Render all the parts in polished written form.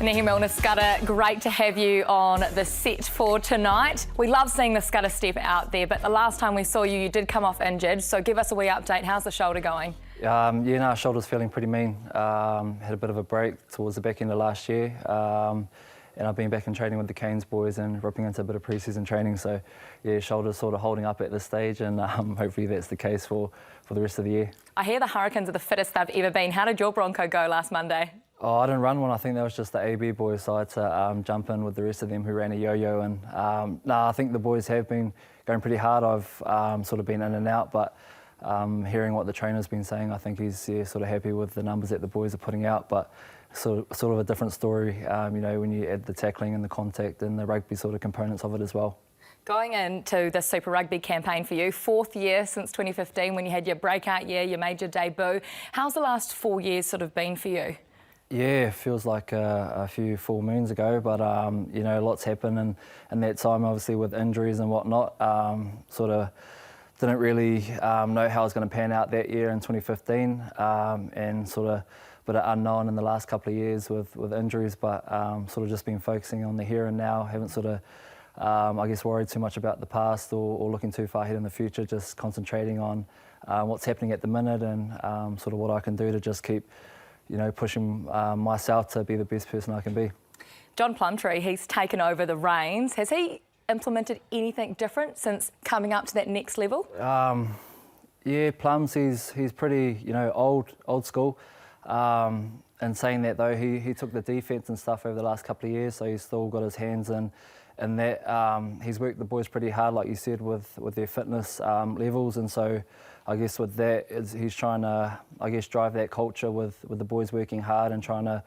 Nehe, Milner, Skudder, great to have you on the set for tonight. We love seeing the Skudder step out there, but the last time we saw you, you did come off injured. So give us a wee update. How's the shoulder going? Our shoulder's feeling pretty mean. Had a bit of a break towards the back end of last year. And I've been back in training with the Canes boys and ripping into a bit of pre-season training. So, yeah, shoulder's sort of holding up at this stage, and hopefully that's the case for the rest of the year. I hear the Hurricanes are the fittest they've ever been. How did your Bronco go last Monday? Oh, I didn't run one. I think that was just the AB boys, so I had to jump in with the rest of them who ran a yo-yo. And I think the boys have been going pretty hard. I've sort of been in and out, but hearing what the trainer's been saying, I think he's sort of happy with the numbers that the boys are putting out. But sort of a different story, when you add the tackling and the contact and the rugby sort of components of it as well. Going into the Super Rugby campaign for you, 4th year since 2015 when you had your breakout year, you made your debut. How's the last 4 years sort of been for you? Yeah, it feels like a few full moons ago, but lots happened in that time, obviously with injuries and whatnot. Sort of didn't really know how it was going to pan out that year in 2015, and sort of a bit of unknown in the last couple of years with injuries, but sort of just been focusing on the here and now. Haven't sort of, worried too much about the past or looking too far ahead in the future, just concentrating on what's happening at the minute and sort of what I can do to just keep pushing myself to be the best person I can be. John Plumtree, he's taken over the reins. Has he implemented anything different since coming up to that next level? Yeah, Plums, he's pretty, old school. And saying that though, he took the defence and stuff over the last couple of years, so he's still got his hands in that. He's worked the boys pretty hard, like you said, with their fitness levels, and so I guess with that, he's trying to, drive that culture with the boys working hard and trying to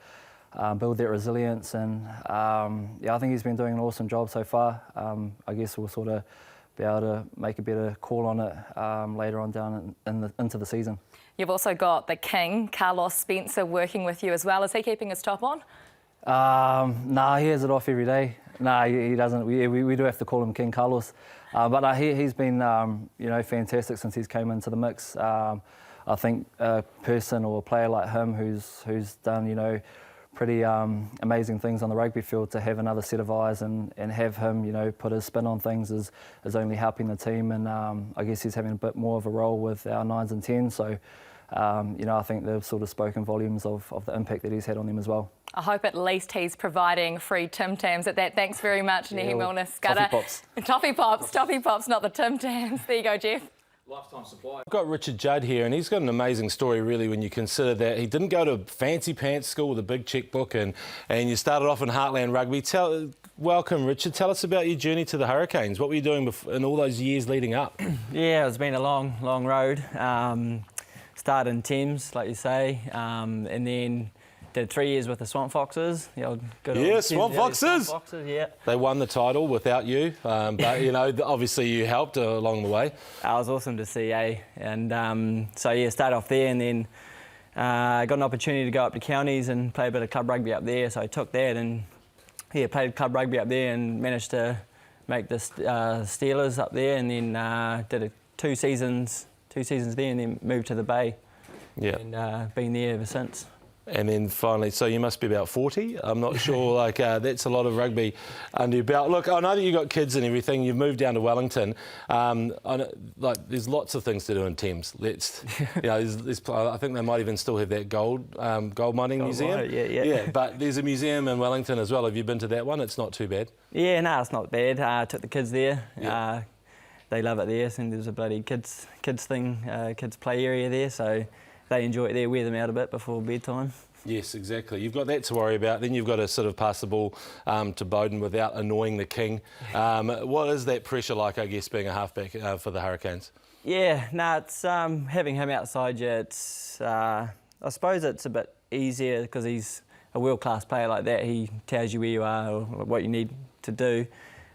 build that resilience. And I think he's been doing an awesome job so far. I guess we'll sort of be able to make a better call on it later on down into the season. You've also got the King, Carlos Spencer, working with you as well. Is he keeping his top on? Nah, he has it off every day. Nah, he doesn't. We do have to call him King Carlos. But he's been, fantastic since he's came into the mix. I think a person or a player like him who's done, pretty amazing things on the rugby field, to have another set of eyes and have him, put his spin on things is only helping the team. And I guess he's having a bit more of a role with our 9s and 10s. So, I think they've sort of spoken volumes of the impact that he's had on them as well. I hope at least he's providing free Tim Tams at that. Thanks very much, Nehe, Milner, Skudder. Toffee Pops, not the Tim Tams. There you go, Jeff. Lifetime supply. I've got Richard Judd here, and he's got an amazing story, really, when you consider that he didn't go to fancy pants school with a big checkbook, and you started off in Heartland Rugby. Welcome, Richard. Tell us about your journey to the Hurricanes. What were you doing in all those years leading up? Yeah, it's been a long road. Started in Thames, like you say, and then did 3 years with the Swamp Foxes. Swamp Foxes. Yeah. They won the title without you, but obviously you helped along the way. It was awesome to see, And started off there, and then got an opportunity to go up to counties and play a bit of club rugby up there. So I took that and played club rugby up there and managed to make the Steelers up there, and then did 2 seasons there, and then moved to the Bay. Yeah. And been there ever since. And then finally, so you must be about 40. I'm not sure, that's a lot of rugby under your belt. Look, I know that you've got kids and everything. You've moved down to Wellington. There's lots of things to do in Thames. I think they might even still have that gold mining museum. Yeah, but there's a museum in Wellington as well. Have you been to that one? It's not too bad. Yeah, no, it's not bad. I took the kids there. Yeah. They love it there, and there's a bloody kids play area there, so they enjoy it there, wear them out a bit before bedtime. Yes, exactly. You've got that to worry about. Then you've got to sort of pass the ball to Bowden without annoying the King. What is that pressure like, I guess, being a halfback for the Hurricanes? Yeah, it's having him outside you, it's, I suppose it's a bit easier because he's a world-class player like that. He tells you where you are or what you need to do.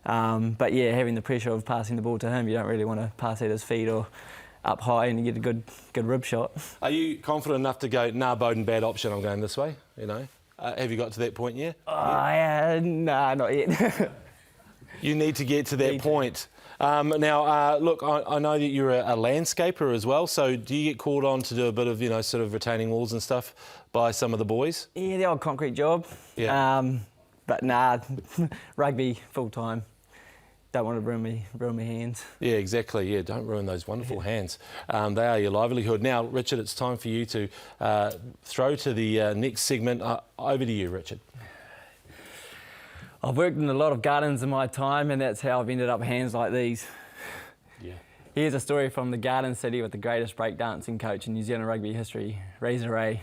But yeah, having the pressure of passing the ball to him, you don't really want to pass at his feet or up high and you get a good rib shot. Are you confident enough to go, nah, Bowden, bad option, I'm going this way, Have you got to that point yet? Nah, not yet. You need to get to that point. Now, look, I know that you're a landscaper as well, so do you get called on to do a bit of, sort of retaining walls and stuff by some of the boys? Yeah, the old concrete job. Yeah. But nah, rugby full time. Don't want to ruin my hands. Yeah, exactly. Yeah, don't ruin those wonderful hands. They are your livelihood. Now, Richard, it's time for you to throw to the next segment. Over to you, Richard. I've worked in a lot of gardens in my time, and that's how I've ended up hands like these. Yeah. Here's a story from the Garden City with the greatest breakdancing coach in New Zealand rugby history, Razor Ray.